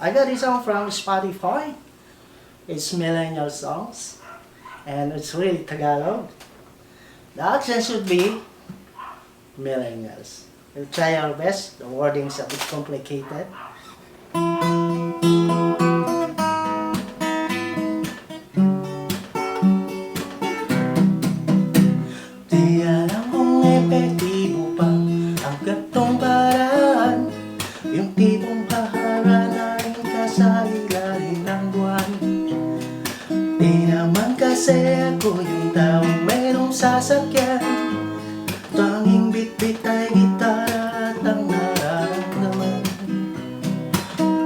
I got this song from Spotify. It's millennial songs. And it's really Tagalog. The accent should be millennials. We'll try our best. The wording's a bit complicated. Di alam kung epektibo pa ang gatong paraan. Yung tipong paharanain ka sa ilalim ng buwan. Di naman kasi ako yung taong merong sasakyan. Tanging bit-bit ay gitara at ang nararamdaman.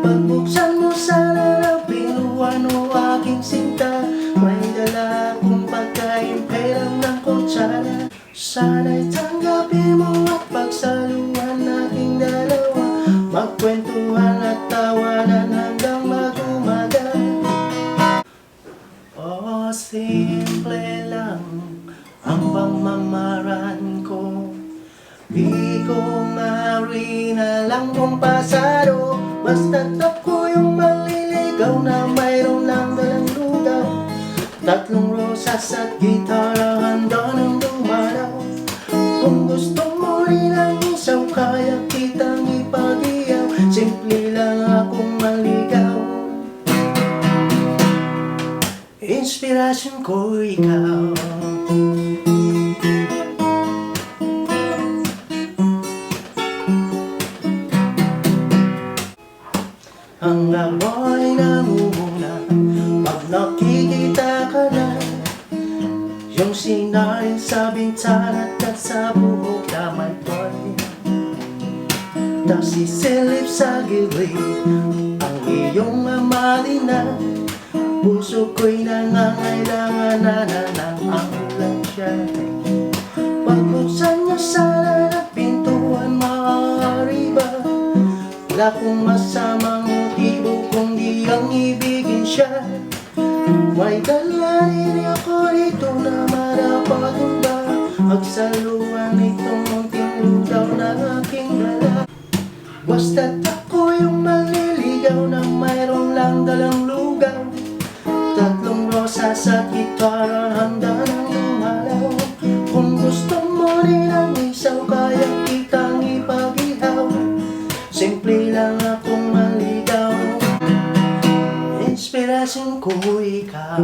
Pagbuksan mo sana ng pinuan o aking sinta, may dala akong pagkain, perang ng kutsara. Sana'y tanggapin mo at pagsaluhan nating dalawa, magkwentuhan at tawanan hanggang mag-umaga. Oh, simple lang ang pamamaran ko. Di ko maaari na lang kung pasado. Basta't ako yung maliligaw na mayroon lang dalang lugaw. Tatlong rosas at gitara, handa ng dumalaw. Kung gusto mo rin ang isaw, kaya kitang ipag-iyaw. Simple lang akong maligaw. Inspirasyon ko ikaw. Ang amoy namumuna pag nakikita ka na. Yung sinarin sa bintana at sa buhok na may toy. Tapos isilip sa gilid ang iyong amalina. Puso ko'y nangangailangan na ng ambulansya. Pagbuksan niyo sana ng pintuan, maaari ba? Wala kong masamang motibo kundi ang ibigin siya. May dala rin ako rito na marapatin ba? Magsaluhan itong munting lugaw na aking dala. Basta't ako yung maliligaw na mayroon lang dalang lugaw. Tatlong rosas at gitara, handa ng lumalaw. Kung gusto mo rin ang isaw, kaya kitang ipag-ihaw. Simple lang akong maligaw. Inspirasyon ko ikaw.